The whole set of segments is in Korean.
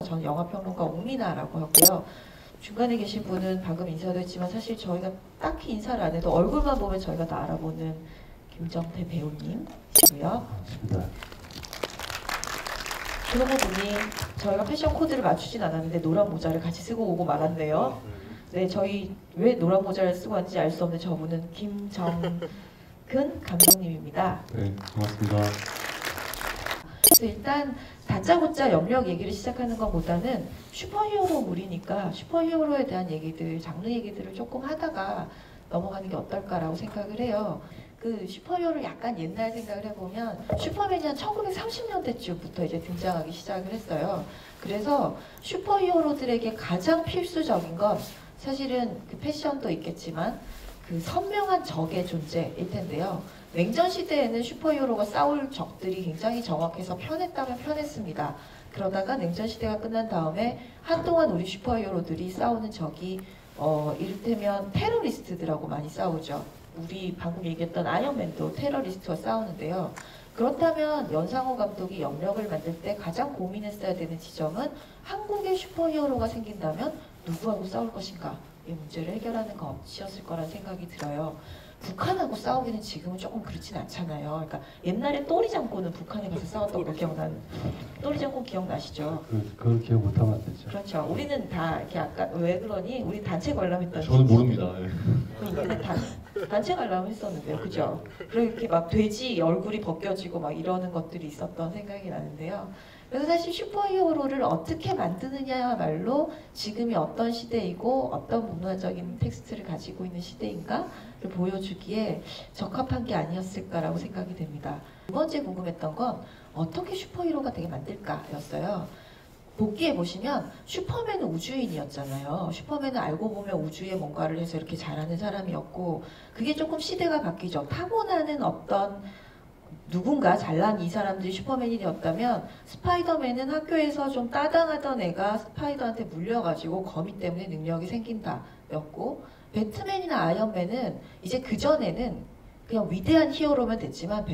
저는 영화평론가 옥미나라고 하고요. 중간에 계신 분은 방금 인사도 했지만 사실 저희가 딱히 인사를 안 해도 얼굴만 보면 저희가 다 알아보는 김정태 배우님이시고요. 그러고 보니 저희가 패션 코드를 맞추진 않았는데 노란 모자를 같이 쓰고 오고 말았네요. 네, 저희 왜 노란 모자를 쓰고 왔는지 알 수 없는 저분은 김정근 감독님입니다. 네, 고맙습니다. 일단 다짜고짜 염력 얘기를 시작하는 것보다는 슈퍼히어로물이니까 슈퍼히어로에 대한 얘기들, 장르 얘기들을 조금 하다가 넘어가는 게 어떨까라고 생각을 해요. 그 슈퍼히어로 약간 옛날 생각을 해보면 슈퍼맨이 한 1930년대쯤부터 이제 등장하기 시작을 했어요. 그래서 슈퍼히어로들에게 가장 필수적인 건 사실은 그 패션도 있겠지만 그 선명한 적의 존재일 텐데요. 냉전 시대에는 슈퍼히어로가 싸울 적들이 굉장히 정확해서 편했다면 편했습니다. 그러다가 냉전 시대가 끝난 다음에 한동안 우리 슈퍼히어로들이 싸우는 적이 이를테면 테러리스트들하고 많이 싸우죠. 우리 방금 얘기했던 아이언맨도 테러리스트와 싸우는데요. 그렇다면 연상호 감독이 염력을 만들 때 가장 고민했어야 되는 지점은 한국에 슈퍼히어로가 생긴다면 누구하고 싸울 것인가, 이 문제를 해결하는 것이었을 거란 생각이 들어요. 북한하고 싸우기는 지금은 조금 그렇진 않잖아요. 그러니까 옛날에 또리장군은 북한에 가서 싸웠던 거 또리장군 기억나시죠? 그걸 기억 못하면 안 되죠. 그렇죠. 우리는 다 이렇게 아까 왜 그러니? 우리 단체 관람했던. 저는 모릅니다. 인터넷 단체 관람 했었는데요, 그죠? 그리고 이렇게 막 돼지 얼굴이 벗겨지고 막 이러는 것들이 있었던 생각이 나는데요. 그래서 사실 슈퍼히어로를 어떻게 만드느냐야말로 지금이 어떤 시대이고 어떤 문화적인 텍스트를 가지고 있는 시대인가를 보여주기에 적합한 게 아니었을까라고 생각이 됩니다. 두 번째 궁금했던 건 어떻게 슈퍼히어로가 되게 만들까였어요. 복기에 보시면 슈퍼맨은 우주인이었잖아요. 슈퍼맨은 알고 보면 우주에 뭔가를 해서 이렇게 잘하는 사람이었고, 그게 조금 시대가 바뀌죠. 타고나는 어떤 누군가 잘난 이 사람들이 슈퍼맨이 되었다면, 스파이더맨은 학교에서 좀 따당하던 애가 스파이더한테 물려가지고 거미 때문에 능력이 생긴다 였고, 배트맨이나 아이언맨은 이제 그전에는 그냥 위대한 히어로면 됐지만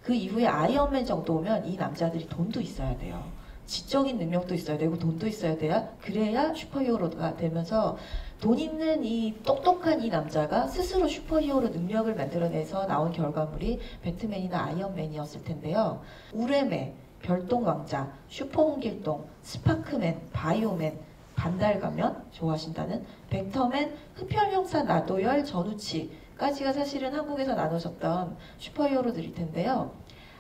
그 이후에 아이언맨 정도면 이 남자들이 돈도 있어야 돼요. 지적인 능력도 있어야 되고 돈도 있어야 돼야 그래야 슈퍼히어로가 되면서, 돈 있는 이 똑똑한 이 남자가 스스로 슈퍼히어로 능력을 만들어내서 나온 결과물이 배트맨이나 아이언맨이었을 텐데요. 우레메, 별똥왕자, 슈퍼홍길동, 스파크맨, 바이오맨, 반달가면 좋아하신다는 벡터맨, 흡혈형사 나도열, 전우치까지가 사실은 한국에서 나눠졌던 슈퍼히어로들일 텐데요.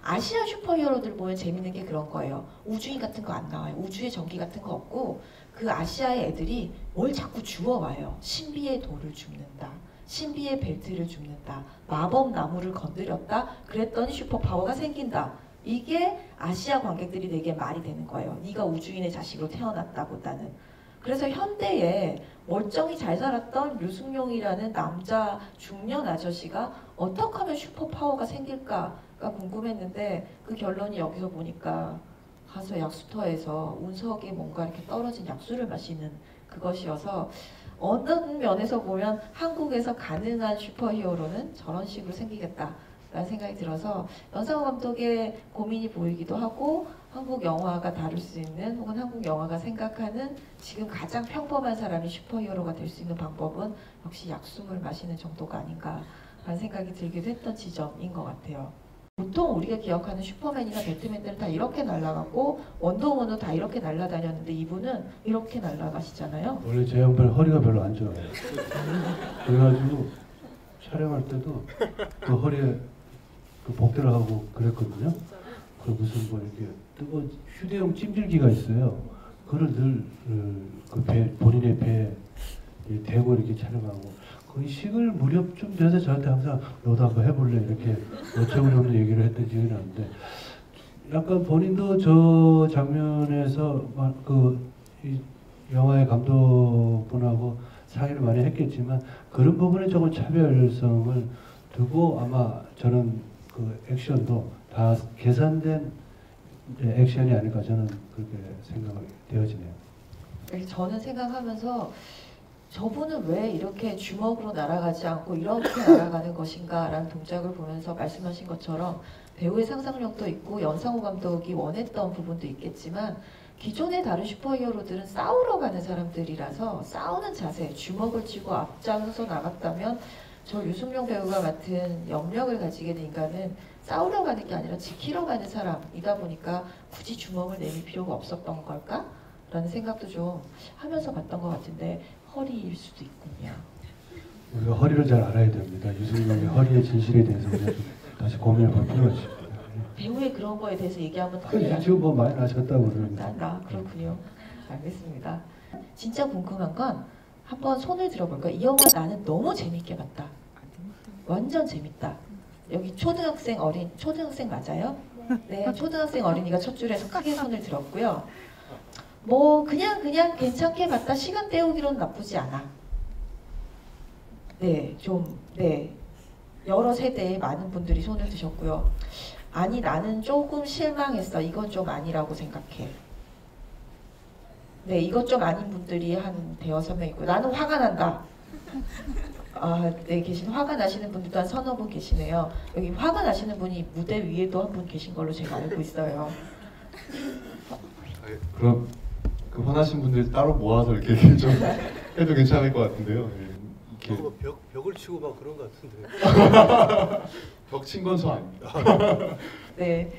아시아 슈퍼히어로들 보면 재밌는 게 그런 거예요. 우주인 같은 거 안 나와요. 우주의 전기 같은 거 없고, 그 아시아의 애들이 뭘 자꾸 주워와요. 신비의 돌을 줍는다, 신비의 벨트를 줍는다, 마법 나무를 건드렸다, 그랬더니 슈퍼파워가 생긴다. 이게 아시아 관객들이 되게 말이 되는 거예요. 네가 우주인의 자식으로 태어났다보다는. 그래서 현대에 멀쩡히 잘 살았던 류승룡이라는 남자 중년 아저씨가 어떻게 하면 슈퍼파워가 생길까가 궁금했는데, 그 결론이 여기서 보니까 가서 약수터에서 운석에 뭔가 이렇게 떨어진 약수를 마시는 그것이어서, 어느 면에서 보면 한국에서 가능한 슈퍼히어로는 저런 식으로 생기겠다라는 생각이 들어서 연상호 감독의 고민이 보이기도 하고, 한국 영화가 다룰 수 있는, 혹은 한국 영화가 생각하는 지금 가장 평범한 사람이 슈퍼히어로가 될 수 있는 방법은 역시 약수물 마시는 정도가 아닌가라는 생각이 들기도 했던 지점인 것 같아요. 보통 우리가 기억하는 슈퍼맨이나 배트맨들은 다 이렇게 날아가고 원더우먼도 다 이렇게 날아다녔는데 이분은 이렇게 날아가시잖아요. 원래 제 양반 허리가 별로 안 좋아요. 그래가지고 촬영할 때도 그 허리에 그 복대를 하고 그랬거든요. 그 무슨 뭐 이렇게 뜨거운 휴대용 찜질기가 있어요. 그걸 늘 그 본인의 배에 대고 이렇게 촬영하고, 거의 식을 무렵쯤 돼서 저한테 항상 너도 한번 해볼래 이렇게 어처구니 없는 얘기를 했던 기억이 나는데, 약간 본인도 저 장면에서 이 영화의 감독분하고 상의를 많이 했겠지만 그런 부분에 조금 차별성을 두고 아마 저는 그 액션도 다 계산된 액션이 아닐까, 저는 그렇게 생각이 되어지네요. 저는 생각하면서 저분은 왜 이렇게 주먹으로 날아가지 않고 이렇게 날아가는 것인가 라는 동작을 보면서 말씀하신 것처럼 배우의 상상력도 있고 연상호 감독이 원했던 부분도 있겠지만 기존의 다른 슈퍼히어로들은 싸우러 가는 사람들이라서 싸우는 자세, 주먹을 쥐고 앞장서 나갔다면 저 유승용 배우가 맡은 염력을 가지게 된 인간은 싸우러 가는 게 아니라 지키러 가는 사람이다 보니까 굳이 주먹을 내밀 필요가 없었던 걸까? 라는 생각도 좀 하면서 봤던 것 같은데 허리일 수도 있군요. 우리가 허리를 잘 알아야 됩니다. 유승용의 허리의 진실에 대해서 우리가 좀 다시 고민해 볼 필요가 있습니다. 배우의 그런 거에 대해서 얘기하면 그 지금 뭐 많이 나셨다고 그러는데. 그렇군요. 알겠습니다. 진짜 궁금한 건 한번 손을 들어볼까요? 이 영화 나는 너무 재밌게 봤다. 완전 재밌다. 여기 초등학생 맞아요? 네, 초등학생 어린이가 첫 줄에서 크게 손을 들었고요. 뭐 그냥 괜찮게 봤다. 시간 때우기로는 나쁘지 않아. 네, 여러 세대의 많은 분들이 손을 드셨고요. 아니 나는 조금 실망했어. 이건 좀 아니라고 생각해. 네, 이것 좀 아닌 분들이 한 대여섯 명 있고 나는 화가 난다. 네, 화가 나시는 분들도 한 서너 분 계시네요. 여기 화가 나시는 분이 무대 위에도 한 분 계신 걸로 제가 알고 있어요. 그럼 그 화나신 분들 따로 모아서 이렇게 좀 해도 괜찮을 것 같은데요. 이렇게 벽을 치고 막 그런 것 같은데. 벽 친 건 저 아닙니다. 네,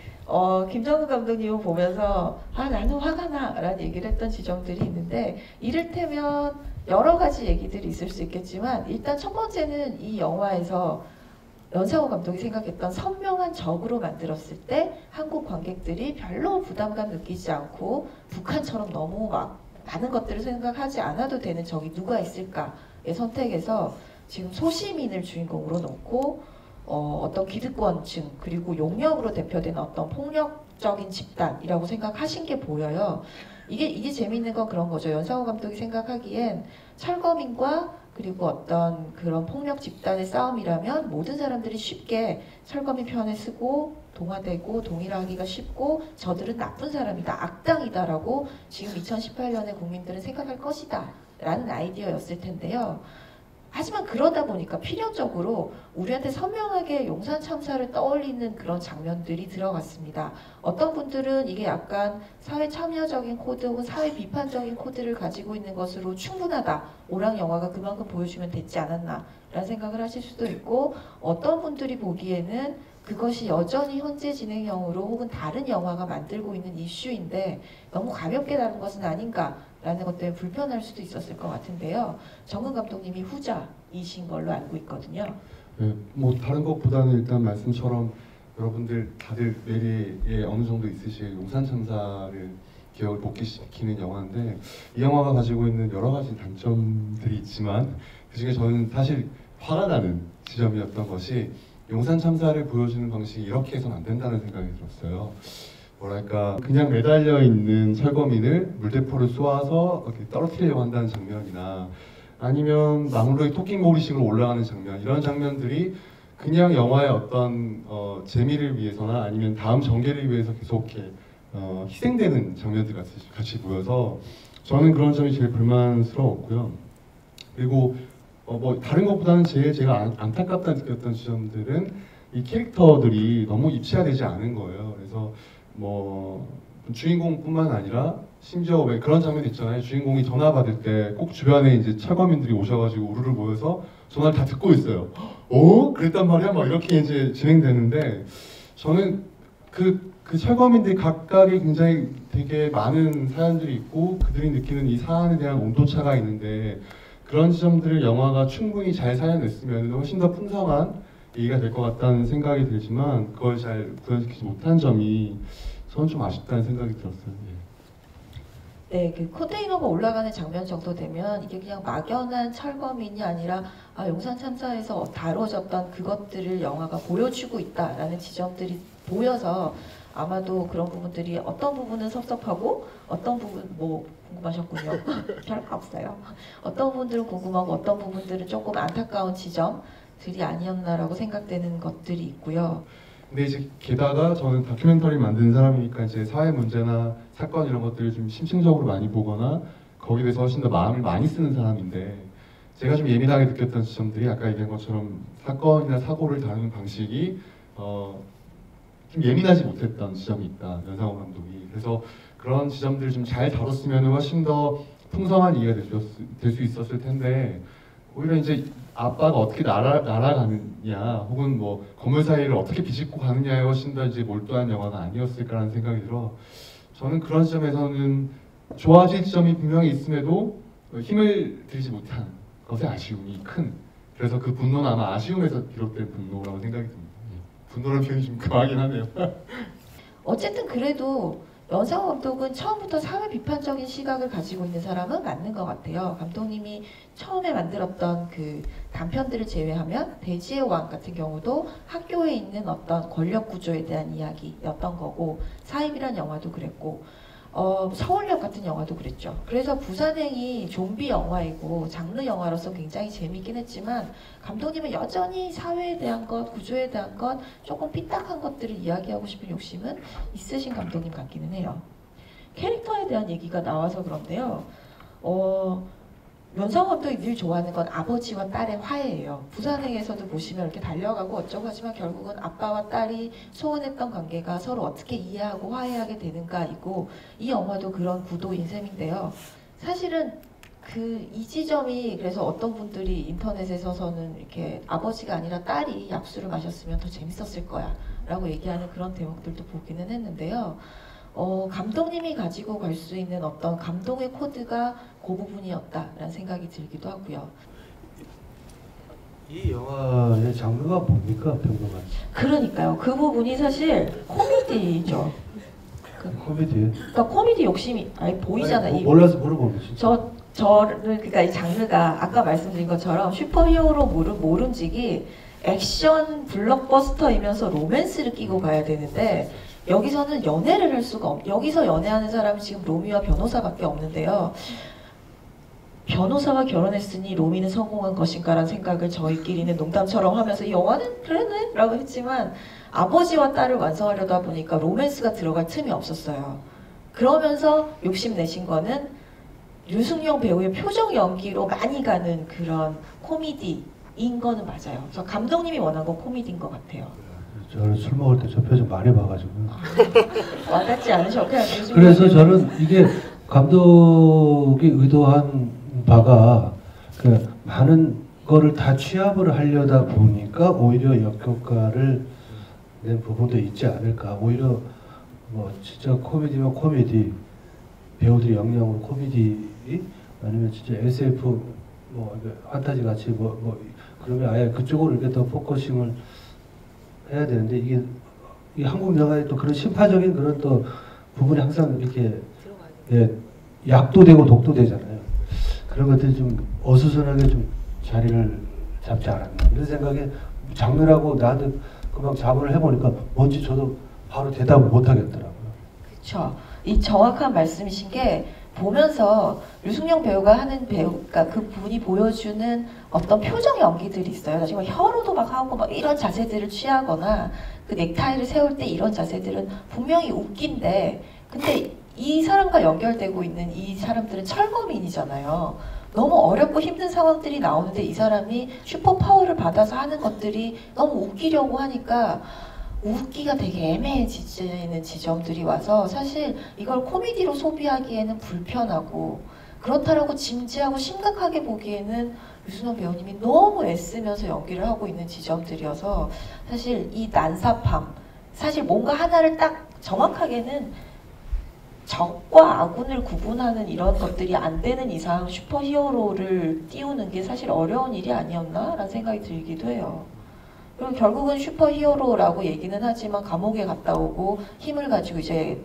김정은 감독님을 보면서 나는 화가 나라는 얘기를 했던 지점들이 있는데 이를테면 여러 가지 얘기들이 있을 수 있겠지만 일단 첫 번째는 이 영화에서 연상호 감독이 생각했던 선명한 적으로 만들었을 때 한국 관객들이 별로 부담감 느끼지 않고 북한처럼 너무 막 많은 것들을 생각하지 않아도 되는 적이 누가 있을까의 선택에서 지금 소시민을 주인공으로 놓고 어떤 기득권층 그리고 용역으로 대표되는 어떤 폭력적인 집단이라고 생각하신 게 보여요. 이게 재미있는 건 그런 거죠. 연상호 감독이 생각하기엔 철거민과 그리고 어떤 그런 폭력 집단의 싸움이라면 모든 사람들이 쉽게 철거민 편에 쓰고 동화되고 동일하기가 쉽고 저들은 나쁜 사람이다, 악당이다라고 지금 2018년에 국민들은 생각할 것이다 라는 아이디어였을 텐데요. 하지만 그러다 보니까 필연적으로 우리한테 선명하게 용산 참사를 떠올리는 그런 장면들이 들어갔습니다. 어떤 분들은 이게 약간 사회 참여적인 코드 혹은 사회 비판적인 코드를 가지고 있는 것으로 충분하다. 오락 영화가 그만큼 보여주면 됐지 않았나 라는 생각을 하실 수도 있고 어떤 분들이 보기에는 그것이 여전히 현재 진행형으로 혹은 다른 영화가 만들고 있는 이슈인데 너무 가볍게 다룬 것은 아닌가 라는 것 때문에 불편할 수도 있었을 것 같은데요. 정근 감독님이 후자이신 걸로 알고 있거든요. 네, 뭐 다른 것보다는 일단 말씀처럼 여러분들 다들 뇌리에 어느 정도 있으실 용산 참사를 기억을 복귀시키는 영화인데 이 영화가 가지고 있는 여러 가지 단점들이 있지만 그중에 저는 사실 화가 나는 지점이었던 것이 용산 참사를 보여주는 방식이 이렇게 해서는 안 된다는 생각이 들었어요. 뭐랄까 그냥 매달려 있는 철거민을 물대포를 쏘아서 이렇게 떨어뜨리려고 한다는 장면이나 아니면 나무로의 토끼몰이식으로 올라가는 장면 이런 장면들이 그냥 영화의 어떤 재미를 위해서나 아니면 다음 전개를 위해서 계속 이렇게 희생되는 장면들 같이 보여서 저는 그런 점이 제일 불만스러웠고요. 그리고 뭐 다른 것보다는 제가 안타깝다 느꼈던 지점들은 이 캐릭터들이 너무 입체화되지 않은 거예요. 그래서 뭐 주인공뿐만 아니라 심지어 왜 그런 장면 있잖아요. 주인공이 전화 받을 때 꼭 주변에 이제 철거민들이 오셔가지고 우르르 모여서 전화를 다 듣고 있어요. 그랬단 말이야? 막 이렇게 이제 진행되는데 저는 그 철거민들이 각각이 굉장히 되게 많은 사연들이 있고 그들이 느끼는 이 사안에 대한 온도차가 있는데 그런 지점들을 영화가 충분히 잘 살려냈으면 훨씬 더 풍성한 얘기가 될 것 같다는 생각이 들지만 그걸 잘 구현시키지 못한 점이 저는 좀 아쉽다는 생각이 들었어요. 네, 그 컨테이너가 올라가는 장면 정도 되면 이게 그냥 막연한 철거민이 아니라 용산 참사에서 다뤄졌던 그것들을 영화가 보여주고 있다라는 지점들이 보여서 아마도 그런 부분들이 어떤 부분은 섭섭하고 어떤 부분 뭐 궁금하셨군요. 별로 없어요. 어떤 부분들은 궁금하고 어떤 부분들은 조금 안타까운 지점들이 아니었나라고 생각되는 것들이 있고요. 근데 이제 게다가 저는 다큐멘터리 만드는 사람이니까 이제 사회 문제나 사건 이런 것들을 좀 심층적으로 많이 보거나 거기에 대해서 훨씬 더 마음을 많이 쓰는 사람인데 제가 좀 예민하게 느꼈던 지점들이 아까 얘기한 것처럼 사건이나 사고를 다루는 방식이 좀 예민하지 못했던 지점이 있다, 연상호 감독이. 그래서 그런 지점들을 좀 잘 다뤘으면 훨씬 더 풍성한 이해가 될 수 있었을 텐데, 오히려 이제 아빠가 어떻게 날아가느냐, 혹은 뭐 건물 사이를 어떻게 비집고 가느냐에 훨씬 더 이제 몰두한 영화가 아니었을까라는 생각이 들어, 저는 그런 지점에서는 좋아질 지점이 분명히 있음에도 힘을 들이지 못한 것의 아쉬움이 큰, 그래서 그 분노는 아마 아쉬움에서 비롯된 분노라고 생각이 듭니다. 분노라는 표현이 좀 강하긴 하네요. 어쨌든 그래도 연상호 감독은 처음부터 사회 비판적인 시각을 가지고 있는 사람은 맞는 것 같아요. 감독님이 처음에 만들었던 그 단편들을 제외하면 돼지의 왕 같은 경우도 학교에 있는 어떤 권력 구조에 대한 이야기였던 거고, 사입이란 영화도 그랬고, 서울역 같은 영화도 그랬죠. 그래서 부산행이 좀비 영화이고 장르 영화로서 굉장히 재밌긴 했지만, 감독님은 여전히 사회에 대한 것, 구조에 대한 것, 조금 삐딱한 것들을 이야기하고 싶은 욕심은 있으신 감독님 같기는 해요. 캐릭터에 대한 얘기가 나와서 그런데요. 연상호 감독이 늘 좋아하는 건 아버지와 딸의 화해예요. 부산행에서도 보시면 이렇게 달려가고 어쩌고 하지만 결국은 아빠와 딸이 소원했던 관계가 서로 어떻게 이해하고 화해하게 되는가이고, 이 영화도 그런 구도인 셈인데요. 사실은 이 지점이, 그래서 어떤 분들이 인터넷에서는 이렇게 아버지가 아니라 딸이 약수를 마셨으면 더 재밌었을 거야 라고 얘기하는 그런 대목들도 보기는 했는데요. 감독님이 가지고 갈 수 있는 어떤 감동의 코드가 그 부분이었다라는 생각이 들기도 하고요. 이 영화의 장르가 뭡니까, 평범한? 그러니까요. 그 부분이 사실 코미디죠. 코미디. 그러니까 코미디 욕심이 보이잖아요. 몰라서 물어보면 진짜. 저를, 그러니까 이 장르가 아까 말씀드린 것처럼 슈퍼히어로 모름지기 액션 블록버스터이면서 로맨스를 끼고 가야 되는데, 여기서는 연애를 할 수가 여기서 연애하는 사람이 지금 로미와 변호사밖에 없는데요. 변호사와 결혼했으니 로미는 성공한 것인가라는 생각을 저희끼리는 농담처럼 하면서 이 영화는 그러네? 라고 했지만, 아버지와 딸을 완성하려다 보니까 로맨스가 들어갈 틈이 없었어요. 그러면서 욕심내신 거는 류승룡 배우의 표정 연기로 많이 가는 그런 코미디인 거는 맞아요. 그래서 감독님이 원한 건 코미디인 것 같아요. 저는 술 먹을 때 저 표정 많이 봐가지고. 와닿지 않으셨고요. 그래서 저는 이게 감독이 의도한 바가 그 많은 거를 다 취합을 하려다 보니까 오히려 역효과를 낸 부분도 있지 않을까. 오히려 뭐 진짜 코미디면 코미디, 배우들이 역량으로 코미디, 아니면 진짜 SF 뭐 판타지 같이 뭐 그러면 아예 그쪽으로 이렇게 더 포커싱을 해야 되는데, 이게 한국 영화의 또 그런 심파적인 그런 또 부분이 항상 이렇게 약도 되고 독도 되잖아요. 그런 것들이 좀 어수선하게 좀 자리를 잡지 않았나 이런 생각에, 장르라고 나한테 금방 자문을 해보니까 뭔지 저도 바로 대답을 못 하겠더라고요. 그렇죠. 이 정확한 말씀이신 게, 보면서 류승룡 배우가 하는 그러니까 그 분이 보여주는 어떤 표정 연기들이 있어요. 정말 혀로도 막 하고 막 이런 자세들을 취하거나, 그 넥타이를 세울 때 이런 자세들은 분명히 웃긴데, 근데 이 사람과 연결되고 있는 이 사람들은 철거민이잖아요. 너무 어렵고 힘든 상황들이 나오는데 이 사람이 슈퍼파워를 받아서 하는 것들이 너무 웃기려고 하니까 웃기가 되게 애매해지는 지점들이 와서, 사실 이걸 코미디로 소비하기에는 불편하고, 그렇다라고 진지하고 심각하게 보기에는 류승룡 배우님이 너무 애쓰면서 연기를 하고 있는 지점들이어서, 사실 이 난삽함, 사실 뭔가 하나를 딱 정확하게는 적과 아군을 구분하는 이런 것들이 안 되는 이상 슈퍼히어로를 띄우는 게 사실 어려운 일이 아니었나라는 생각이 들기도 해요. 그리고 결국은 슈퍼히어로라고 얘기는 하지만 감옥에 갔다 오고 힘을 가지고 이제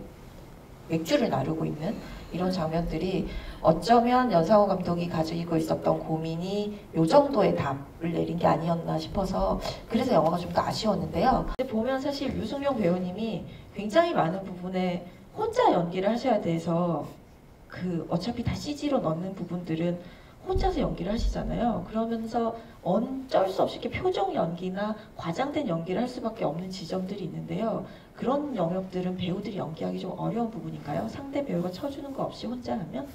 맥주를 나르고 있는 이런 장면들이, 어쩌면 연상호 감독이 가지고 있었던 고민이 요 정도의 답을 내린 게 아니었나 싶어서, 그래서 영화가 좀 더 아쉬웠는데요. 근데 보면 사실 류승룡 배우님이 굉장히 많은 부분에 혼자 연기를 하셔야 돼서, 어차피 다 CG로 넣는 부분들은 혼자서 연기를 하시잖아요. 그러면서 어쩔 수 없이 이렇게 표정 연기나 과장된 연기를 할 수밖에 없는 지점들이 있는데요. 그런 영역들은 배우들이 연기하기 좀 어려운 부분인가요? 상대 배우가 쳐주는 거 없이 혼자 하면?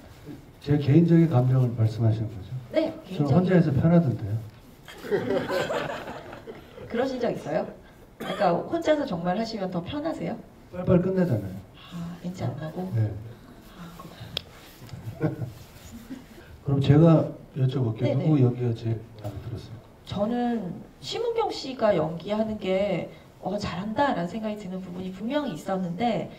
제 개인적인 감정을 말씀하시는 거죠? 네, 저는 개인적인. 혼자 해서 편하던데요. 그러신 적 있어요? 그러니까 혼자서 정말 하시면 더 편하세요? 빨리빨리 끝내잖아요. 아, 왠지 안 나고. 네. 그럼 제가 여쭤볼게요. 네네. 누구 연기가 제일 마음에 들었어요? 저는 심은경 씨가 연기하는 게 잘한다라는 생각이 드는 부분이 분명히 있었는데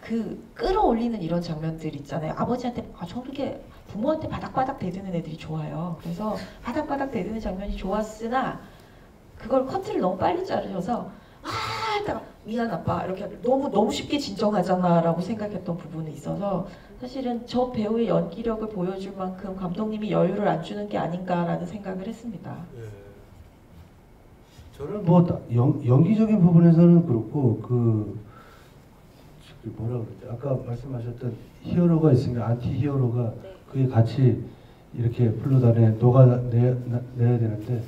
그 끌어올리는 이런 장면들 있잖아요. 아버지한테 저렇게 부모한테 바닥바닥 대드는 애들이 좋아요. 그래서 바닥바닥 대드는 장면이 좋았으나 그걸 커트를 너무 빨리 자르셔서 했다가 미안 아빠 이렇게 너무 쉽게 진정하잖아라고 생각했던 부분이 있어서 사실은 저 배우의 연기력을 보여줄 만큼 감독님이 여유를 안 주는 게 아닌가라는 생각을 했습니다. 예. 저는 뭐 연기적인 부분에서는 그렇고 뭐라 그러지? 아까 말씀하셨던 히어로가 있으면 안티 히어로가 그게 같이 이렇게 흘러다녀 녹아내야 되는데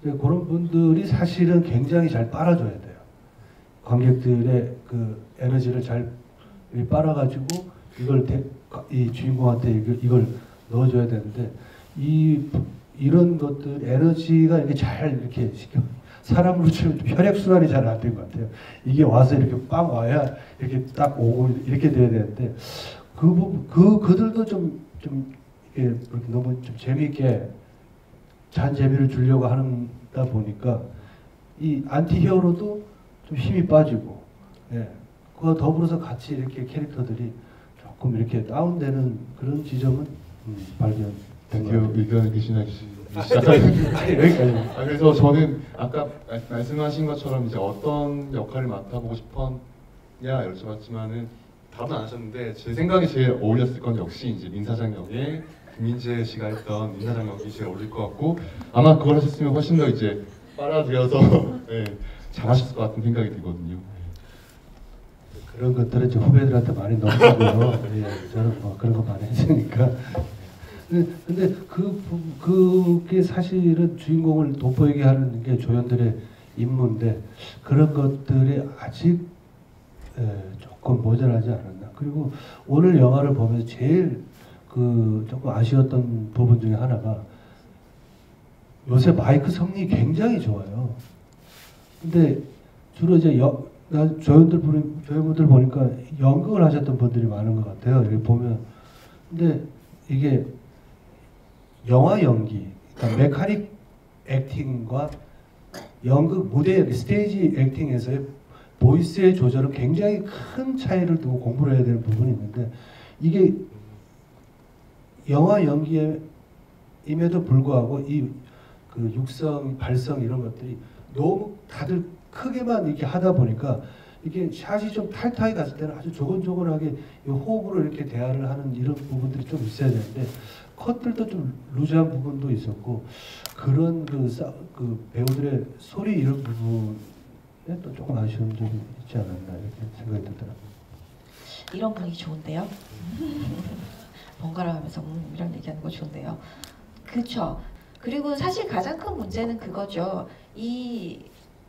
그런 분들이 사실은 굉장히 잘 빨아줘야 돼요. 관객들의 그 에너지를 잘 빨아가지고 이 주인공한테 이걸 넣어줘야 되는데 이런 것들 에너지가 이렇게 잘 이렇게 사람으로 치면 혈액 순환이 잘 안 된 것 같아요. 이게 와서 이렇게 빵 와야 이렇게 딱 오고 이렇게 돼야 되는데 그들도 좀 이렇게 너무 좀 재미있게 잔 재미를 주려고 하다 보니까 이 안티 히어로도 좀 힘이 빠지고, 그와 더불어서 같이 이렇게 캐릭터들이 조금 이렇게 다운되는 그런 지점은 발견된 것 같아요. 의견을 계시나요? 여기까지. 그래서 저는 아까 말씀하신 것처럼 이제 어떤 역할을 맡아보고 싶었냐 여쭤봤지만은 답은 안 하셨는데 제 생각에 제일 어울렸을 건 역시 이제 민사장 역에 김민재 씨가 했던 민사장 역이 제일 어울릴 것 같고 아마 그걸 하셨으면 훨씬 더 이제 빨아들여서 잘하셨을 것 같은 생각이 들거든요. 그런 것들은 이제 후배들한테 많이 넘기고요. 저는 뭐 그런 거 많이 했으니까. 근데 그게 사실은 주인공을 돋보이게 하는 게 조연들의 임무인데 그런 것들이 아직 조금 모자라지 않았나. 그리고 오늘 영화를 보면서 제일 조금 아쉬웠던 부분 중에 하나가 요새 마이크 성능이 굉장히 좋아요. 근데 주로 이제 조연분들 보니까 연극을 하셨던 분들이 많은 것 같아요. 여기 보면. 근데 이게 영화 연기, 그러니까 메카닉 액팅과 연극 무대 스테이지 액팅에서의 보이스의 조절은 굉장히 큰 차이를 두고 공부를 해야 되는 부분이 있는데 이게 영화 연기임에도 불구하고 그 육성, 발성 이런 것들이 너무 다들 크게만 이렇게 하다 보니까 이게 샷이 좀 타이트하게 갔을 때는 아주 조곤조곤하게 호흡으로 이렇게 대화를 하는 이런 부분들이 좀 있어야 되는데 컷들도 좀 루즈한 부분도 있었고 그런 그 배우들의 소리 이런 부분에 또 조금 아쉬운 점이 있지 않았나 이렇게 생각이 들더라고요. 이런 분위기 좋은데요? 번갈아 가면서 이런 얘기하는 거 좋은데요. 그렇죠. 그리고 사실 가장 큰 문제는 그거죠. 이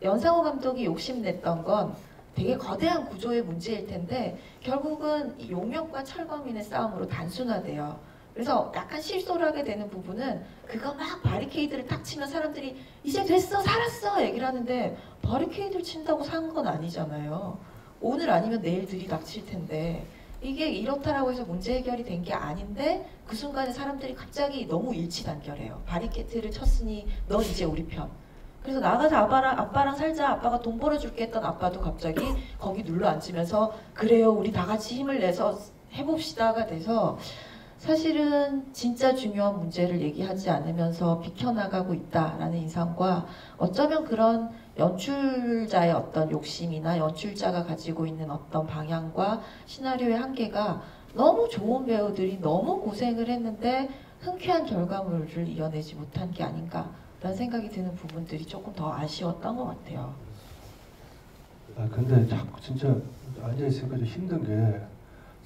연상호 감독이 욕심냈던 건 되게 거대한 구조의 문제일 텐데 결국은 이 용역과 철거민의 싸움으로 단순화돼요. 그래서 약간 실소를 하게 되는 부분은 그거 막 바리케이드를 탁 치면 사람들이 이제 됐어 살았어 얘기를 하는데 바리케이드를 친다고 산 건 아니잖아요. 오늘 아니면 내일 들이닥칠 텐데 이게 이렇다라고 해서 문제 해결이 된 게 아닌데 그 순간에 사람들이 갑자기 너무 일치단결해요. 바리케이드를 쳤으니 넌 이제 우리 편. 그래서 나가서 아빠랑 살자, 아빠가 돈 벌어줄게 했던 아빠도 갑자기 거기 눌러 앉으면서 그래요 우리 다 같이 힘을 내서 해봅시다가 돼서 사실은 진짜 중요한 문제를 얘기하지 않으면서 비켜나가고 있다라는 인상과 어쩌면 그런 연출자의 어떤 욕심이나 연출자가 가지고 있는 어떤 방향과 시나리오의 한계가 너무 좋은 배우들이 너무 고생을 했는데 흔쾌한 결과물을 이어내지 못한 게 아닌가라는 생각이 드는 부분들이 조금 더 아쉬웠던 것 같아요. 근데 자꾸 진짜 앉아있으니까 좀 힘든 게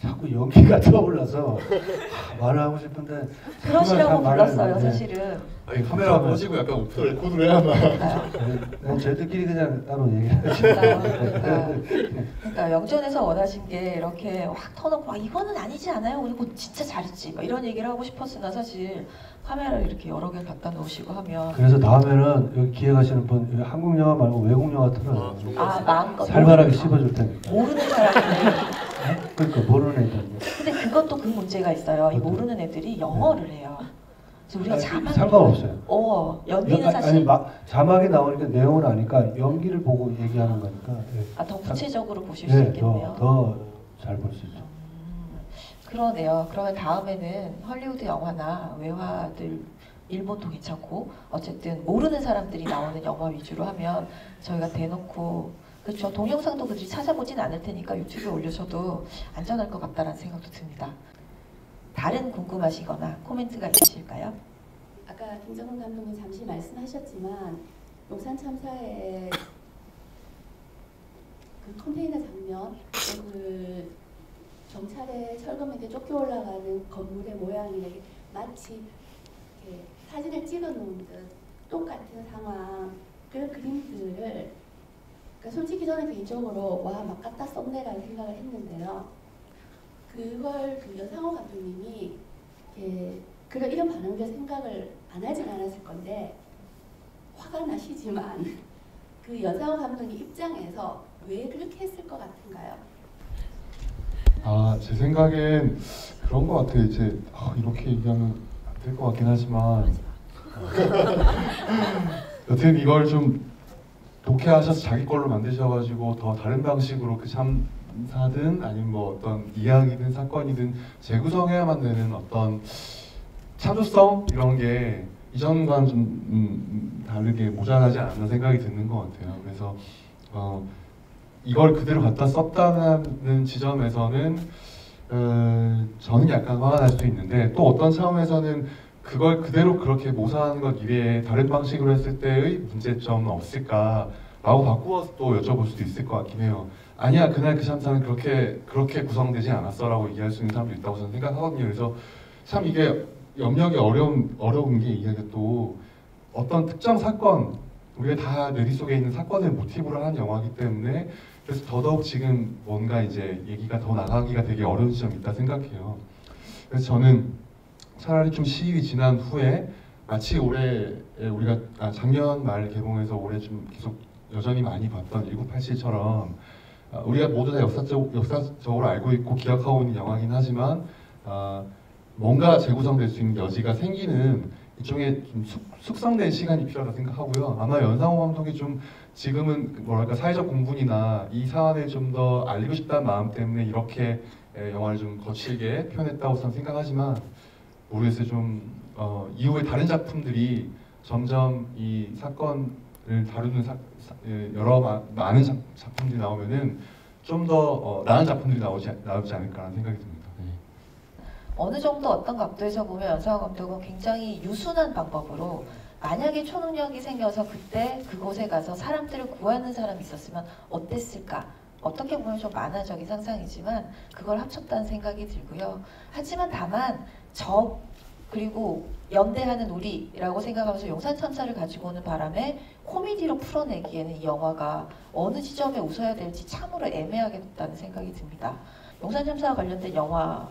자꾸 연기가 떠올라서 말을 하고 싶은데 그러시라고 말을- 불렀어요, 네. 사실은. 아니 카메라 꺼지고 약간 오프 레코드를 해야만. 네, 저희들끼리 그냥 따로 얘기하죠. 그러니까 영전에서 원하신 게 이렇게 확 터놓고 막 이거는 아니지 않아요? 우리 뭐 진짜 잘했지. 막 이런 얘기를 하고 싶었으나 사실 카메라를 이렇게 여러 개 갖다 놓으시고 하면 그래서 다음에는 여기 기회 가시는 분 여기 한국 영화 말고 외국 영화 틀어요. 마음껏 살벌하게 모르는- 씹어줄 테니까. 모르는 사람들. 그러니까 모르는 애들. 근데 그것도 그 문제가 있어요. 이 모르는 애들이 영어를 해요. 그래서 우리가 아니, 자막 상관없어요. 연기는 아니, 사실 자막이 나오니까 내용은 아니까 연기를 보고 얘기하는 거니까. 더 구체적으로 보실 수 네, 있겠네요. 더 잘 볼 수 있죠. 그러네요. 그러면 다음에는 헐리우드 영화나 외화들 일본도 괜찮고 어쨌든 모르는 사람들이 나오는 영화 위주로 하면 저희가 대놓고 그렇죠. 동영상도 그들이 찾아보진 않을 테니까 유튜브에 올려줘도 안전할 것 같다라는 생각도 듭니다. 다른 궁금하시거나 코멘트가 있으실까요? 아까 김정은 감독님 잠시 말씀하셨지만 용산 참사의 그 컨테이너 장면, 그 경찰의 철거맨에 쫓겨 올라가는 건물의 모양이 마치 이렇게 사진을 찍어놓은 듯 똑같은 상황, 그런 그림들을 그러니까 솔직히 저는 개인적으로 와 막 갖다 썼네라는 생각을 했는데요. 그걸 그 연상호 감독님이 그런 이런 반응을 생각을 안 하진 않았을 건데 화가 나시지만 그 연상호 감독님 입장에서 왜 그렇게 했을 것 같은가요? 제 생각엔 그런 것 같아요. 이제 이렇게 얘기하면 안 될 것 같긴 하지만 여튼 이걸 좀 독해하셔서 자기 걸로 만드셔가지고 더 다른 방식으로 그 참사든 아니면 뭐 어떤 이야기든 사건이든 재구성해야만 되는 어떤 참조성 이런 게 이전과는 좀 다르게 모자라지 않나 생각이 드는 것 같아요. 그래서 이걸 그대로 갖다 썼다는 지점에서는 저는 약간 화가 날 수 있는데 또 어떤 차원에서는 그걸 그대로 그렇게 모사하는 것 이외에 다른 방식으로 했을 때의 문제점은 없을까라고 바꾸어서 또 여쭤볼 수도 있을 것 같긴 해요. 아니야 그날 그 참사는 그렇게 구성되지 않았어라고 얘기할 수 있는 사람도 있다고 저는 생각하거든요. 그래서 참 이게 염려하기 어려운 게 이게 또 어떤 특정 사건 우리가 다 뇌리 속에 있는 사건을 모티브로 하는 영화이기 때문에 그래서 더더욱 지금 뭔가 이제 얘기가 더 나가기가 되게 어려운 지점이 있다 생각해요. 그래서 저는 차라리 좀 시일이 지난 후에 마치 올해 우리가 작년 말 개봉해서 올해 좀 계속 여전히 많이 봤던 1987처럼 우리가 모두 다 역사적으로 알고 있고 기억하고 있는 영화긴 하지만 뭔가 재구성될 수 있는 여지가 생기는 일종의 좀 숙성된 시간이 필요하다고 생각하고요. 아마 연상호 감독이 좀 지금은 뭐랄까 사회적 공분이나 이 사안을 좀 더 알리고 싶다는 마음 때문에 이렇게 영화를 좀 거칠게 표현했다고 저는 생각하지만 모르겠어요. 좀 이후에 다른 작품들이 점점 이 사건을 다루는 많은 작품들이 나오면은 좀 더 나은 작품들이 나오지 않을까라는 생각이 듭니다. 어느 정도 어떤 각도에서 보면 연상호 감독은 굉장히 유순한 방법으로 만약에 초능력이 생겨서 그때 그곳에 가서 사람들을 구하는 사람이 있었으면 어땠을까? 어떻게 보면 좀 만화적인 상상이지만 그걸 합쳤다는 생각이 들고요. 하지만 다만 그리고 연대하는 우리라고 생각하면서 용산 참사를 가지고 오는 바람에 코미디로 풀어내기에는 이 영화가 어느 지점에 웃어야 될지 참으로 애매하겠다는 생각이 듭니다. 용산 참사와 관련된 영화.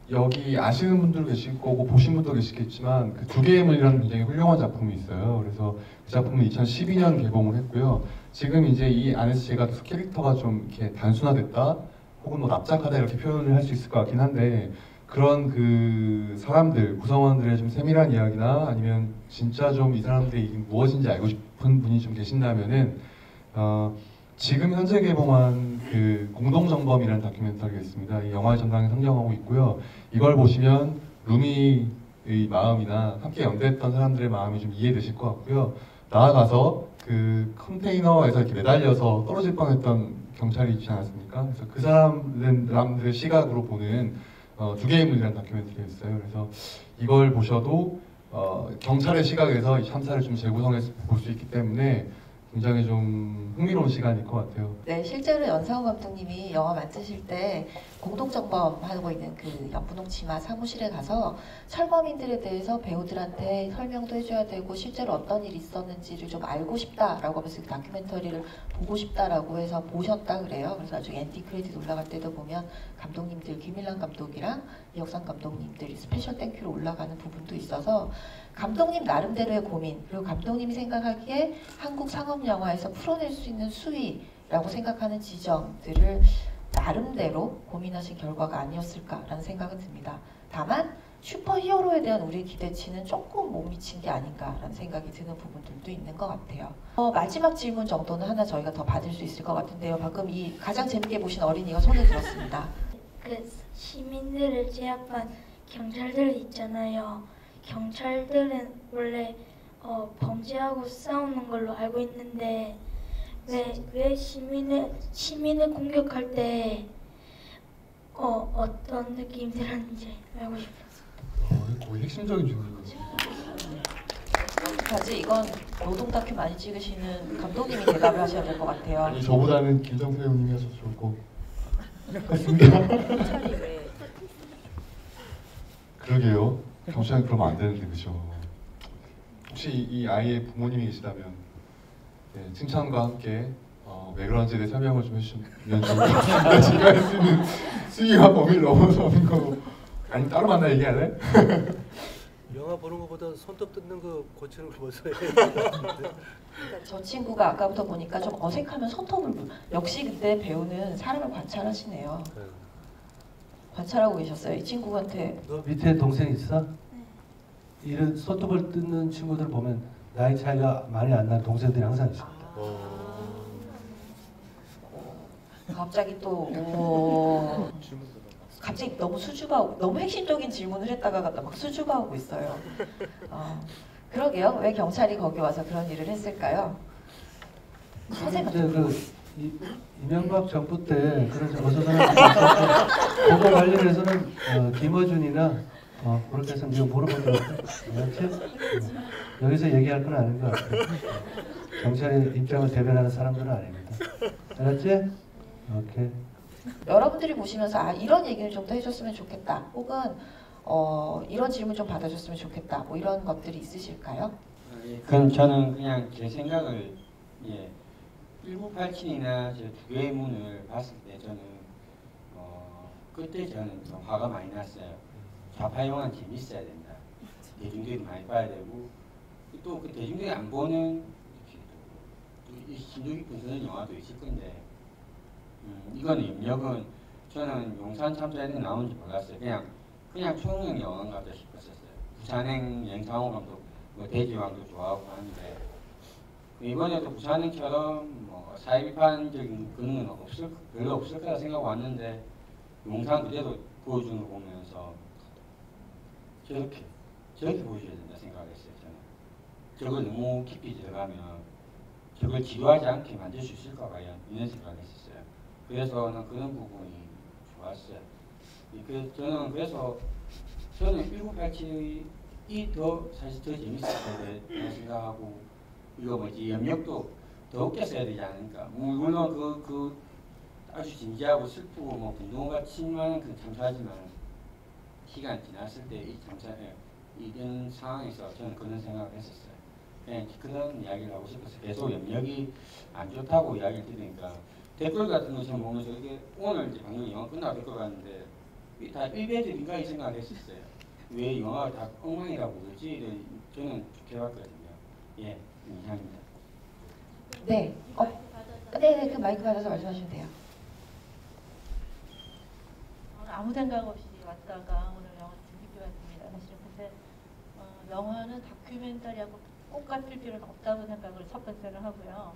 여기 아시는 분들도 계실 거고 보신 분도 계시겠지만 그 두 개의 문이라는 굉장히 훌륭한 작품이 있어요. 그래서 그 작품은 2012년 개봉을 했고요. 지금 이제 이 안에서 제가 캐릭터가 좀 이렇게 단순화됐다 혹은 뭐 납작하다 이렇게 표현을 할 수 있을 것 같긴 한데 그런 그 사람들 구성원들의 좀 세밀한 이야기나 아니면 진짜 좀 이 사람들이 무엇인지 알고 싶은 분이 좀 계신다면은 지금 현재 개봉한 그 공동정범이라는 다큐멘터리가 있습니다. 이 영화의 전당에 상영하고 있고요. 이걸 보시면 루미의 마음이나 함께 연대했던 사람들의 마음이 좀 이해되실 것 같고요. 나아가서 그 컨테이너에서 이렇게 매달려서 떨어질 뻔했던 경찰이 있지 않았습니까? 그래서 그 사람들의 시각으로 보는 두 개의 문이라는 다큐멘터리가 있어요. 그래서 이걸 보셔도 경찰의 시각에서 이 참사를 좀 재구성해서 볼 수 있기 때문에 굉장히 좀 흥미로운 시간일 것 같아요. 네, 실제로 연상호 감독님이 영화 만드실 때 공동점검하고 있는 그 연분홍 치마 사무실에 가서 철거민들에 대해서 배우들한테 설명도 해줘야 되고 실제로 어떤 일이 있었는지를 좀 알고 싶다라고 하면서 그 다큐멘터리를 보고 싶다라고 해서 보셨다 그래요. 그래서 나중에 엔딩 크레딧 올라갈 때도 보면 감독님들 김일란 감독이랑 이혁상 감독님들이 스페셜 땡큐로 올라가는 부분도 있어서 감독님 나름대로의 고민, 그리고 감독님이 생각하기에 한국 상업 영화에서 풀어낼 수 있는 수위라고 생각하는 지점들을 나름대로 고민하신 결과가 아니었을까라는 생각은 듭니다. 다만 슈퍼히어로에 대한 우리의 기대치는 조금 못 미친 게 아닌가라는 생각이 드는 부분들도 있는 것 같아요. 마지막 질문 정도는 하나 저희가 더 받을 수 있을 것 같은데요. 방금 이 가장 재밌게 보신 어린이가 손을 들었습니다. 그 시민들을 제압한 경찰들 있잖아요. 경찰들은 원래 범죄하고 싸우는 걸로 알고 있는데 왜 시민을 공격할 때 어떤 느낌이 들었는지 알고 싶었어요. 거의 핵심적인 질문이거든요. 사실 이건 노동 다큐 많이 찍으시는 감독님이 대답을 하셔야 될 것 같아요. 아니 저보다는 김정태 형님이 하셔서 좋을 것 같습니다. 그러게요. 경찰이 그러면 안 되는데 그죠. 혹시 이 아이의 부모님이 계시다면 네, 칭찬과 함께 왜 그런지에 대해 설명을 좀 해주시면 좋을 것 같습니다. 제가 할 수 있는 수위와 범위를 넘어서는 거 아니 따로 만나 얘기할래? 영화 보는 것보다 손톱 뜯는 거 고치는 거 벌써 저 친구가 아까부터 보니까 좀 어색하면 손톱을 역시 그때 배우는 사람을 관찰하시네요. 관찰하고 계셨어요. 이 친구한테 밑에 동생 있어? 이런 손톱을 뜯는 친구들 보면 나이 차이가 많이 안 나는 동생들이 항상 있습니다. 갑자기 또 갑자기 너무 수줍어하고 너무 핵심적인 질문을 했다가 갖다 막 수줍어하고 있어요. 그러게요. 왜 경찰이 거기 와서 그런 일을 했을까요? 선생님. 이명박 정부 때 그래서 어서서는 그거 관련해서는 김어준이나 그렇게 해서 네가 물어보도록 알았지? 여기서 얘기할 건 아닌 것 같아요. 경찰의 입장을 대변하는 사람들은 아닙니다. 알았지? 오케이. 여러분들이 보시면서 이런 얘기를 좀 더 해줬으면 좋겠다. 혹은 이런 질문 좀 받아줬으면 좋겠다. 뭐 이런 것들이 있으실까요? 그럼 저는 그냥 제 생각을 1987이나 저 두 개의 문을 봤을 때 저는 그때 저는 좀 화가 많이 났어요. 좌파 영화는 재밌어야 된다. 대중들이 많이 봐야 되고 또 그 대중들이 안 보는 심도 깊은 그런 영화도 있을 건데 이거는 입력은 저는 용산 참사에는 나오는지 몰랐어요. 그냥 총영 영화인가 보다 싶었었어요. 부산행 연상호 감독 대지왕도 좋아하고 하는데 이번에도 부산행처럼 사회 비판적인 그런 건 별로 없을 거라 생각하고 왔는데 용산 그대로 보여주는 거 보면서 저렇게 보여줘야 된다 생각했어요. 저는 저걸 너무 깊이 들어가면 저걸 지루하지 않게 만들 수 있을까 과연 이런 생각을 했었어요. 그래서 난 그런 부분이 좋았어요. 저는 1987이 사실 더 재밌었을 거라고 생각하고 이거 염력도 더 웃겼어야 되지 않을까. 물론 그 아주 진지하고 슬프고 분노가 침투하는 그 참사하지만 시간 지났을 때 이 참사에 이런 상황에서 저는 그런 생각을 했었어요. 그냥 그런 이야기를 하고 싶어서 계속 염력이 안 좋다고 이야기를 들으니까 댓글 같은 거 지금 보면서 이게 오늘 이제 방금 영화 끝나고 댓글 봤는데 다 일베들인가 이 생각을 했었어요. 왜 영화가 다 엉망이라고 그러지? 저는 좋게 봤거든요. 예, 이상입니다. 네. 네, 그 마이크 받아서 말씀하시면 돼요. 아무 생각 없이 왔다가 오늘 영화 재밌게 봤습니다. 사실은 근데 영화는 다큐멘터리하고 똑같을 필요는 없다고 생각을 첫 번째로 하고요.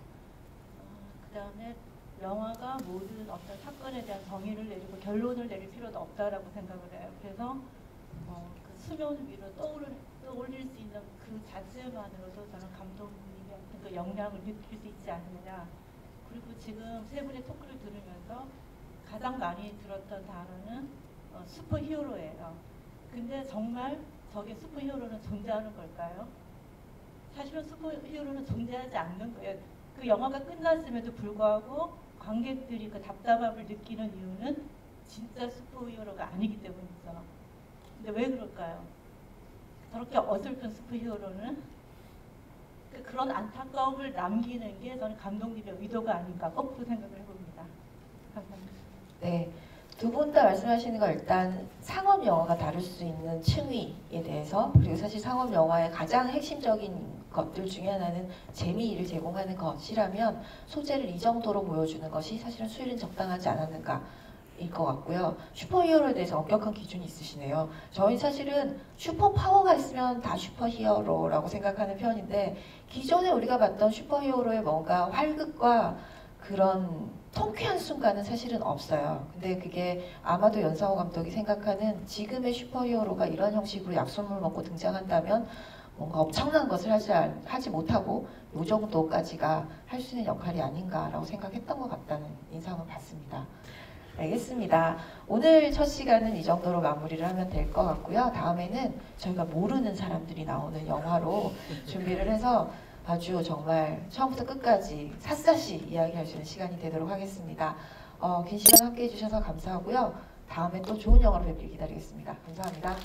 그 다음에 영화가 모든 어떤 사건에 대한 정의를 내리고 결론을 내릴 필요도 없다라고 생각을 해요. 그래서 그 수면 위로 떠올릴 수 있는 그 자체만으로도 저는 감독님의 어떤 그 역량을 느낄 수 있지 않느냐. 그리고 지금 세 분의 토크를 들으면서 가장 많이 들었던 단어는 슈퍼히어로예요. 근데 정말 저게 슈퍼히어로는 존재하는 걸까요? 사실은 슈퍼히어로는 존재하지 않는 거예요. 그 영화가 끝났음에도 불구하고 관객들이 그 답답함을 느끼는 이유는 진짜 슈퍼히어로가 아니기 때문이죠. 근데 왜 그럴까요? 저렇게 어설픈 슈퍼히어로는 그런 안타까움을 남기는 게 저는 감독님의 의도가 아닌가 거꾸로 생각을 해봅니다. 감사합니다. 네. 두 분 다 말씀하시는 거 일단 상업 영화가 다룰 수 있는 층위에 대해서, 그리고 사실 상업 영화의 가장 핵심적인 것들 중에 하나는 재미를 제공하는 것이라면 소재를 이 정도로 보여주는 것이 사실은 수율은 적당하지 않았는가 일 것 같고요. 슈퍼히어로에 대해서 엄격한 기준이 있으시네요. 저희 사실은 슈퍼파워가 있으면 다 슈퍼히어로라고 생각하는 편인데, 기존에 우리가 봤던 슈퍼히어로의 뭔가 활극과 그런 통쾌한 순간은 사실은 없어요. 근데 그게 아마도 연상호 감독이 생각하는 지금의 슈퍼히어로가 이런 형식으로 약속을 먹고 등장한다면 뭔가 엄청난 것을 하지 못하고 이 정도까지가 할 수 있는 역할이 아닌가라고 생각했던 것 같다는 인상을 받습니다. 알겠습니다. 오늘 첫 시간은 이 정도로 마무리를 하면 될 것 같고요. 다음에는 저희가 모르는 사람들이 나오는 영화로 준비를 해서 아주 정말 처음부터 끝까지 샅샅이 이야기할 수 있는 시간이 되도록 하겠습니다. 긴 시간 함께 해주셔서 감사하고요. 다음에 또 좋은 영화로 뵙길 기다리겠습니다. 감사합니다.